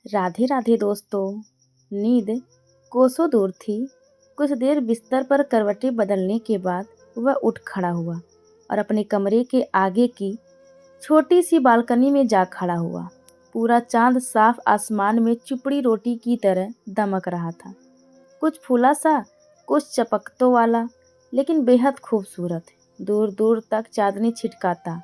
राधे राधे दोस्तों। नींद कोसों दूर थी। कुछ देर बिस्तर पर करवटें बदलने के बाद वह उठ खड़ा हुआ और अपने कमरे के आगे की छोटी सी बालकनी में जा खड़ा हुआ। पूरा चांद साफ आसमान में चुपड़ी रोटी की तरह दमक रहा था। कुछ फूला सा, कुछ चपकतों वाला, लेकिन बेहद खूबसूरत। दूर दूर तक चांदनी छिटकाता।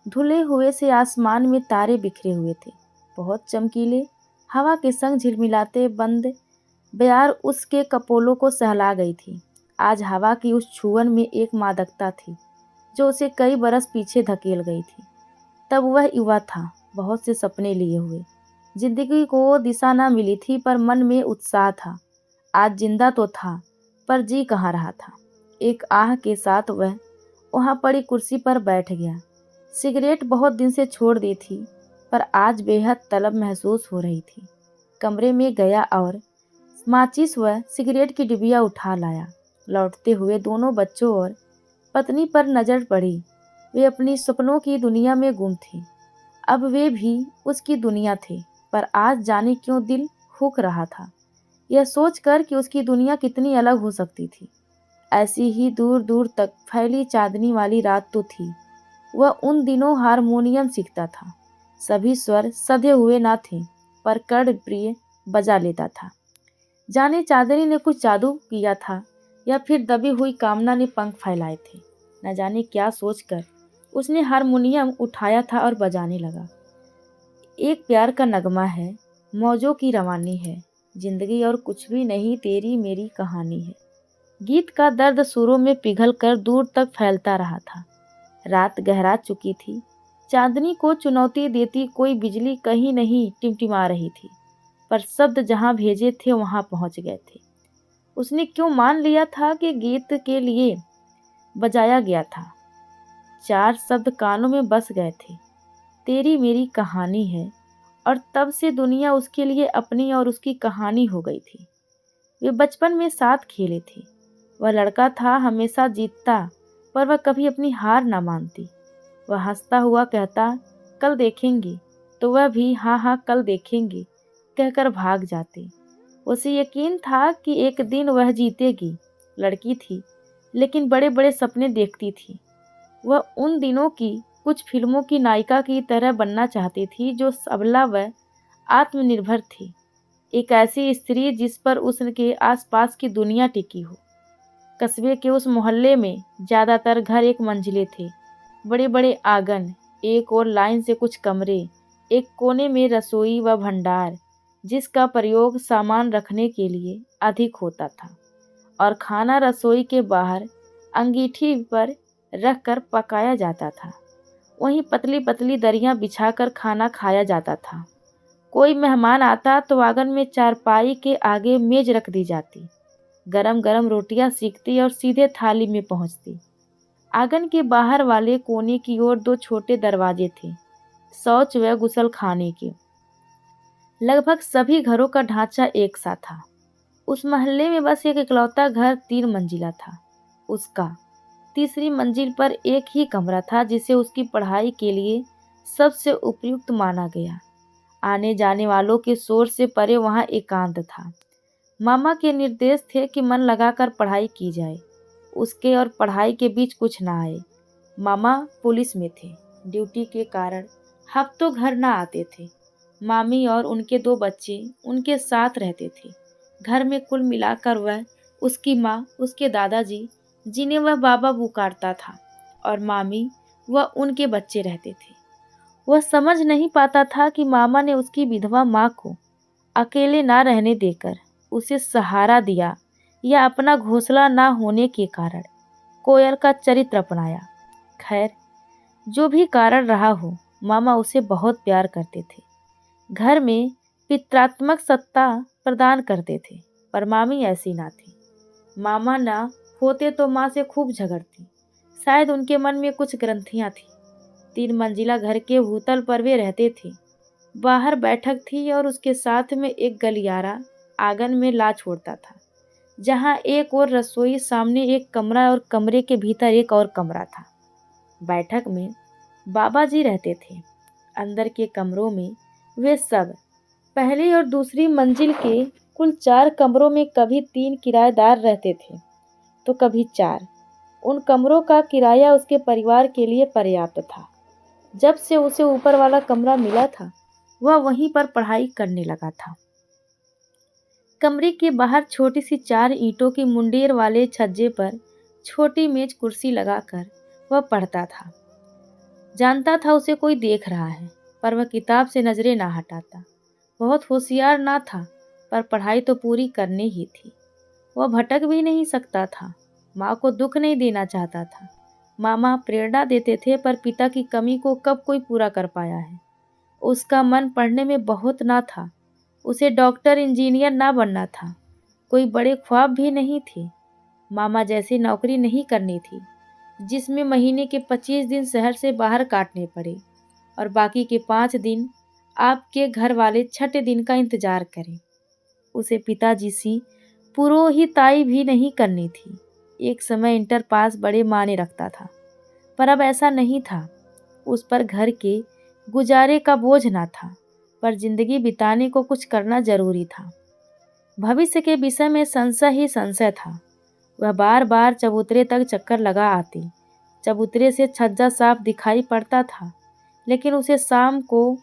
धुले हुए से आसमान में तारे बिखरे हुए थे, बहुत चमकीले। हवा के संग झिलमिलाते बंद बयार उसके कपोलों को सहला गई थी। आज हवा की उस छुअन में एक मादकता थी जो उसे कई बरस पीछे धकेल गई थी। तब वह युवा था, बहुत से सपने लिए हुए। जिंदगी को दिशा न मिली थी पर मन में उत्साह था। आज जिंदा तो था पर जी कहाँ रहा था। एक आह के साथ वह वहाँ पड़ी कुर्सी पर बैठ गया। सिगरेट बहुत दिन से छोड़ दी थी पर आज बेहद तलब महसूस हो रही थी। कमरे में गया और माचिस व सिगरेट की डिबिया उठा लाया। लौटते हुए दोनों बच्चों और पत्नी पर नजर पड़ी। वे अपनी सपनों की दुनिया में गुम थे। अब वे भी उसकी दुनिया थे, पर आज जाने क्यों दिल हुक रहा था, यह सोचकर कि उसकी दुनिया कितनी अलग हो सकती थी। ऐसी ही दूर दूर तक फैली चांदनी वाली रात तो थी। वह उन दिनों हारमोनियम सीखता था। सभी स्वर सधे हुए ना थे, पर कर्ण प्रिय बजा लेता था। जाने चांदनी ने कुछ जादू किया था या फिर दबी हुई कामना ने पंख फैलाए थे। न जाने क्या सोचकर उसने हारमोनियम उठाया था और बजाने लगा। एक प्यार का नगमा है, मौजों की रवानी है, जिंदगी और कुछ भी नहीं, तेरी मेरी कहानी है। गीत का दर्द सुरों में पिघल कर दूर तक फैलता रहा था। रात गहरा चुकी थी। चांदनी को चुनौती देती कोई बिजली कहीं नहीं टिमटिमा रही थी, पर शब्द जहां भेजे थे वहां पहुंच गए थे। उसने क्यों मान लिया था कि गीत के लिए बजाया गया था। चार शब्द कानों में बस गए थे, तेरी मेरी कहानी है, और तब से दुनिया उसके लिए अपनी और उसकी कहानी हो गई थी। वे बचपन में साथ खेले थे। वह लड़का था हमेशा जीतता, पर वह कभी अपनी हार ना मानती। वह हंसता हुआ कहता, कल देखेंगे, तो वह भी हाँ हाँ कल देखेंगे कहकर भाग जाती। उसे यकीन था कि एक दिन वह जीतेगी। लड़की थी, लेकिन बड़े बड़े सपने देखती थी। वह उन दिनों की कुछ फिल्मों की नायिका की तरह बनना चाहती थी, जो सबला व आत्मनिर्भर थी। एक ऐसी स्त्री जिस पर उसके आसपास की दुनिया टिकी हो। कस्बे के उस मोहल्ले में ज़्यादातर घर एक मंजिले थे। बड़े बड़े आंगन, एक और लाइन से कुछ कमरे, एक कोने में रसोई व भंडार, जिसका प्रयोग सामान रखने के लिए अधिक होता था, और खाना रसोई के बाहर अंगीठी पर रखकर पकाया जाता था। वहीं पतली पतली दरियां बिछाकर खाना खाया जाता था। कोई मेहमान आता तो आंगन में चारपाई के आगे मेज रख दी जाती। गरम गरम रोटियां सीखती और सीधे थाली में पहुंचती। आंगन के बाहर वाले कोने की ओर दो छोटे दरवाजे थे, शौच व गुसल खाने के। लगभग सभी घरों का ढांचा एक सा था। उस मोहल्ले में बस एक इकलौता घर 3 मंजिला था। उसका तीसरी मंजिल पर एक ही कमरा था जिसे उसकी पढ़ाई के लिए सबसे उपयुक्त माना गया। आने जाने वालों के शोर से परे वहाँ एकांत था। मामा के निर्देश थे कि मन लगाकर पढ़ाई की जाए, उसके और पढ़ाई के बीच कुछ ना आए। मामा पुलिस में थे, ड्यूटी के कारण हफ्तों घर ना आते थे। मामी और उनके 2 बच्चे उनके साथ रहते थे। घर में कुल मिलाकर वह, उसकी माँ, उसके दादाजी जिन्हें वह बाबा पुकारता था, और मामी वह उनके बच्चे रहते थे। वह समझ नहीं पाता था कि मामा ने उसकी विधवा माँ को अकेले ना रहने देकर उसे सहारा दिया, या अपना घोंसला ना होने के कारण कोयल का चरित्र अपनाया। खैर, जो भी कारण रहा हो, मामा उसे बहुत प्यार करते थे। घर में पितृत्मक सत्ता प्रदान करते थे, पर मामी ऐसी ना थी। मामा ना होते तो माँ से खूब झगड़ती। शायद उनके मन में कुछ ग्रंथियाँ थी। 3 मंजिला घर के भूतल पर वे रहते थे। बाहर बैठक थी और उसके साथ में एक गलियारा आंगन में ला छोड़ता था, जहाँ एक और रसोई, सामने एक कमरा और कमरे के भीतर एक और कमरा था। बैठक में बाबा जी रहते थे। अंदर के कमरों में वे सब पहली और दूसरी मंजिल के कुल 4 कमरों में कभी 3 किराएदार रहते थे, तो कभी 4। उन कमरों का किराया उसके परिवार के लिए पर्याप्त था। जब से उसे ऊपर वाला कमरा मिला था, वह वहीं पर पढ़ाई करने लगा था। कमरे के बाहर छोटी सी 4 ईंटों की मुंडेर वाले छज्जे पर छोटी मेज कुर्सी लगाकर वह पढ़ता था। जानता था उसे कोई देख रहा है, पर वह किताब से नजरें ना हटाता। बहुत होशियार ना था, पर पढ़ाई तो पूरी करनी ही थी। वह भटक भी नहीं सकता था। माँ को दुख नहीं देना चाहता था। मामा प्रेरणा देते थे, पर पिता की कमी को कब कोई पूरा कर पाया है। उसका मन पढ़ने में बहुत ना था। उसे डॉक्टर इंजीनियर ना बनना था। कोई बड़े ख्वाब भी नहीं थे। मामा जैसी नौकरी नहीं करनी थी, जिसमें महीने के 25 दिन शहर से बाहर काटने पड़े और बाकी के 5 दिन आपके घर वाले छठे दिन का इंतजार करें। उसे पिताजी सी पुरोहिताई भी नहीं करनी थी। एक समय इंटर पास बड़े मायने रखता था, पर अब ऐसा नहीं था। उस पर घर के गुजारे का बोझ ना था, पर जिंदगी बिताने को कुछ करना जरूरी था। भविष्य के विषय में संशय ही संशय था। वह बार बार चबूतरे तक चक्कर लगा आती। चबूतरे से छज्जा साफ दिखाई पड़ता था, लेकिन उसे शाम को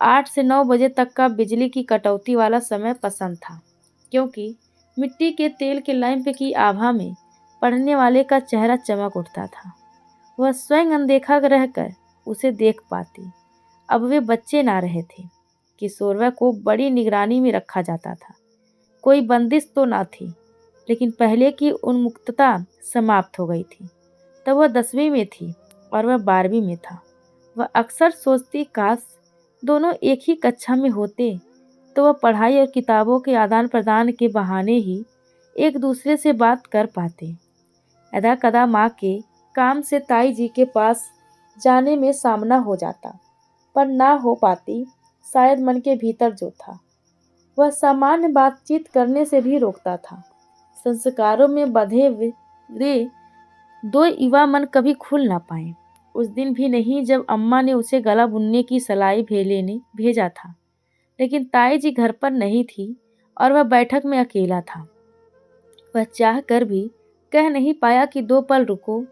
8 से 9 बजे तक का बिजली की कटौती वाला समय पसंद था, क्योंकि मिट्टी के तेल के लैंप की आभा में पढ़ने वाले का चेहरा चमक उठता था। वह स्वयं अनदेखा रहकर उसे देख पाती। अब वे बच्चे ना रहे थे। किशोरवा को बड़ी निगरानी में रखा जाता था। कोई बंदिश तो ना थी, लेकिन पहले की उन्मुक्तता समाप्त हो गई थी। तब वह 10वीं में थी और वह 12वीं में था। वह अक्सर सोचती, काश दोनों एक ही कक्षा में होते, तो वह पढ़ाई और किताबों के आदान प्रदान के बहाने ही एक दूसरे से बात कर पाते। अदा कदा माँ के काम से ताई जी के पास जाने में सामना हो जाता, पर ना हो पाती। शायद मन के भीतर जो था, वह सामान्य बातचीत करने से भी रोकता था। संस्कारों में बंधे वे 2 युवा मन कभी खुल ना पाए। उस दिन भी नहीं जब अम्मा ने उसे गला बुनने की सलाई लेने भेजा था, लेकिन ताई जी घर पर नहीं थी और वह बैठक में अकेला था। वह चाह कर भी कह नहीं पाया कि 2 पल रुको,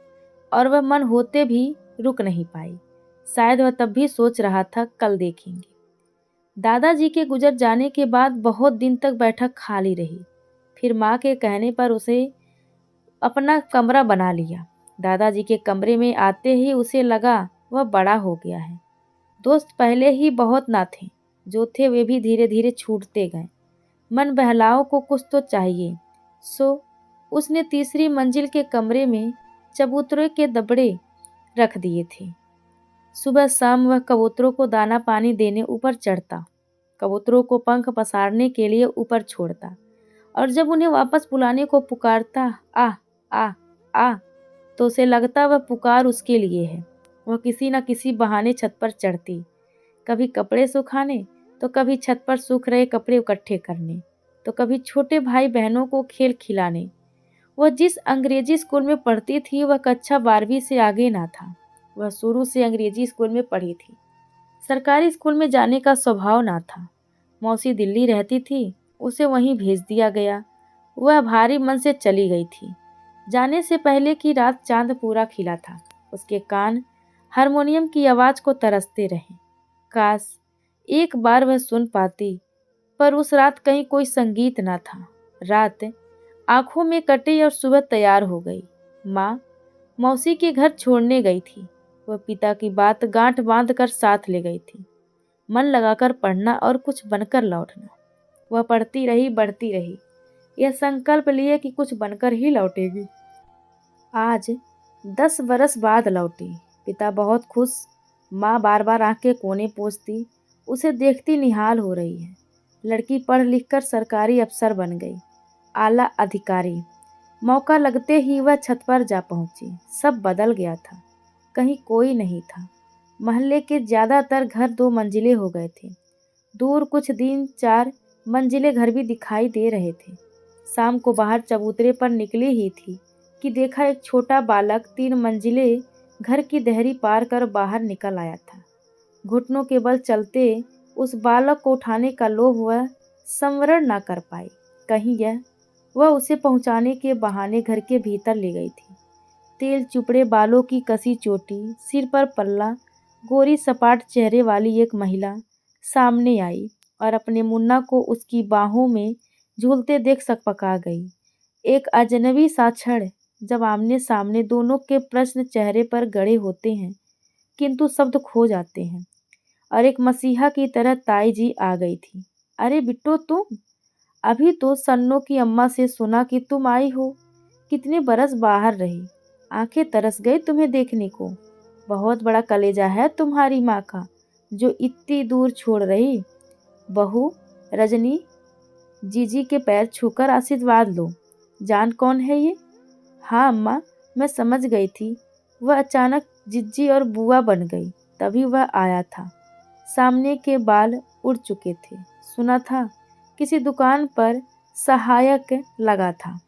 और वह मन होते भी रुक नहीं पाई। शायद वह तब भी सोच रहा था, कल देखेंगे। दादाजी के गुजर जाने के बाद बहुत दिन तक बैठक खाली रही। फिर माँ के कहने पर उसे अपना कमरा बना लिया। दादाजी के कमरे में आते ही उसे लगा वह बड़ा हो गया है। दोस्त पहले ही बहुत ना थे, जो थे वे भी धीरे धीरे छूटते गए। मन बहलाव को कुछ तो चाहिए। सो उसने तीसरी मंजिल के कमरे में चबूतरे के दबड़े रख दिए थे। सुबह शाम वह कबूतरों को दाना पानी देने ऊपर चढ़ता, कबूतरों को पंख पसारने के लिए ऊपर छोड़ता, और जब उन्हें वापस बुलाने को पुकारता, आ आ आ, तो उसे लगता वह पुकार उसके लिए है। वह किसी न किसी बहाने छत पर चढ़ती, कभी कपड़े सुखाने, तो कभी छत पर सूख रहे कपड़े इकट्ठे करने, तो कभी छोटे भाई बहनों को खेल खिलाने। वह जिस अंग्रेजी स्कूल में पढ़ती थी, वह कक्षा 12वीं से आगे ना था। वह शुरू से अंग्रेजी स्कूल में पढ़ी थी। सरकारी स्कूल में जाने का स्वभाव ना था। मौसी दिल्ली रहती थी, उसे वहीं भेज दिया गया। वह भारी मन से चली गई थी। जाने से पहले की रात चांद पूरा खिला था। उसके कान हारमोनियम की आवाज़ को तरसते रहे। काश एक बार वह सुन पाती, पर उस रात कहीं कोई संगीत न था। रात आंखों में कटी और सुबह तैयार हो गई। माँ मौसी के घर छोड़ने गई थी। वह पिता की बात गांठ बांध कर साथ ले गई थी। मन लगाकर पढ़ना और कुछ बनकर लौटना। वह पढ़ती रही, बढ़ती रही, यह संकल्प लिए कि कुछ बनकर ही लौटेगी। आज 10 बरस बाद लौटी। पिता बहुत खुश। माँ बार बार आंख के कोने पोंछती, उसे देखती निहाल हो रही है। लड़की पढ़ लिख कर सरकारी अफसर बन गई, आला अधिकारी। मौका लगते ही वह छत पर जा पहुंची। सब बदल गया था। कहीं कोई नहीं था। मोहल्ले के ज़्यादातर घर 2 मंजिले हो गए थे। दूर कुछ दिन 4 मंजिले घर भी दिखाई दे रहे थे। शाम को बाहर चबूतरे पर निकली ही थी कि देखा एक छोटा बालक 3 मंजिले घर की देहरी पार कर बाहर निकल आया था। घुटनों के बल चलते उस बालक को उठाने का लोभ वह संवरण न कर पाई। कहीं वह उसे पहुंचाने के बहाने घर के भीतर ले गई थी। तेल चुपड़े बालों की कसी चोटी, सिर पर पल्ला, गोरी सपाट चेहरे वाली एक महिला सामने आई और अपने मुन्ना को उसकी बाहों में झूलते देख सकपका गई। एक अजनबी सा क्षण जब आमने सामने दोनों के प्रश्न चेहरे पर गड़े होते हैं, किंतु शब्द खो जाते हैं, और एक मसीहा की तरह ताई जी आ गई थी। अरे बिट्टो तुम, अभी तो सन्नो की अम्मा से सुना कि तुम आई हो। कितने बरस बाहर रही, आंखें तरस गई तुम्हें देखने को। बहुत बड़ा कलेजा है तुम्हारी माँ का, जो इतनी दूर छोड़ रही। बहू रजनी, जीजी के पैर छूकर आशीर्वाद लो। जान कौन है ये? हाँ अम्मा, मैं समझ गई थी। वह अचानक जिज्जी और बुआ बन गई, तभी वह आया था। सामने के बाल उड़ चुके थे। सुना था किसी दुकान पर सहायक लगा था।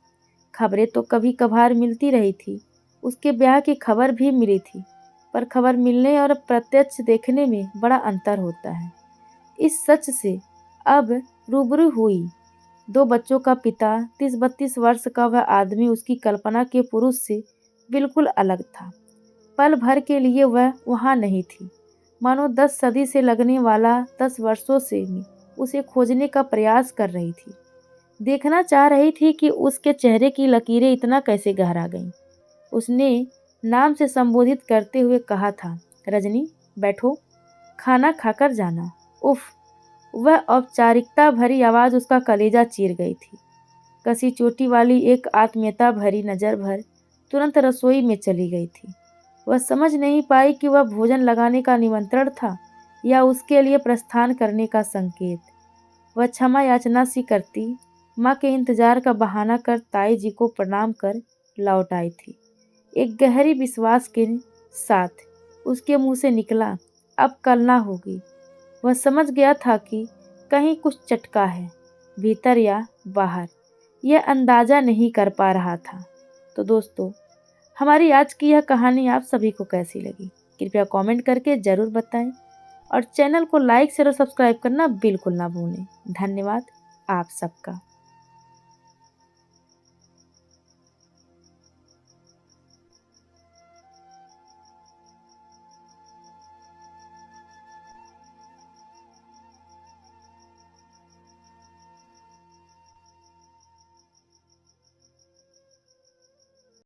खबरें तो कभी कभार मिलती रही थी। उसके ब्याह की खबर भी मिली थी, पर खबर मिलने और प्रत्यक्ष देखने में बड़ा अंतर होता है। इस सच से अब रूबरू हुई। 2 बच्चों का पिता, 30-32 वर्ष का वह आदमी उसकी कल्पना के पुरुष से बिल्कुल अलग था। पल भर के लिए वह वहाँ नहीं थी, मानो 10 सदी से लगने वाला 10 वर्षों से उसे खोजने का प्रयास कर रही थी। देखना चाह रही थी कि उसके चेहरे की लकीरें इतना कैसे गहरा गईं। उसने नाम से संबोधित करते हुए कहा था, रजनी बैठो, खाना खाकर जाना। उफ, वह औपचारिकता भरी आवाज़ उसका कलेजा चीर गई थी। कसी चोटी वाली एक आत्मीयता भरी नज़र भर तुरंत रसोई में चली गई थी। वह समझ नहीं पाई कि वह भोजन लगाने का निमंत्रण था या उसके लिए प्रस्थान करने का संकेत। वह क्षमा याचना सी करती माँ के इंतजार का बहाना कर ताई जी को प्रणाम कर लौट आई थी। एक गहरी विश्वास के साथ उसके मुंह से निकला, अब कल ना होगी। वह समझ गया था कि कहीं कुछ चटका है, भीतर या बाहर, यह अंदाजा नहीं कर पा रहा था। तो दोस्तों, हमारी आज की यह कहानी आप सभी को कैसी लगी, कृपया कमेंट करके ज़रूर बताएं, और चैनल को लाइक शेयर और सब्सक्राइब करना बिल्कुल ना भूलें। धन्यवाद आप सबका।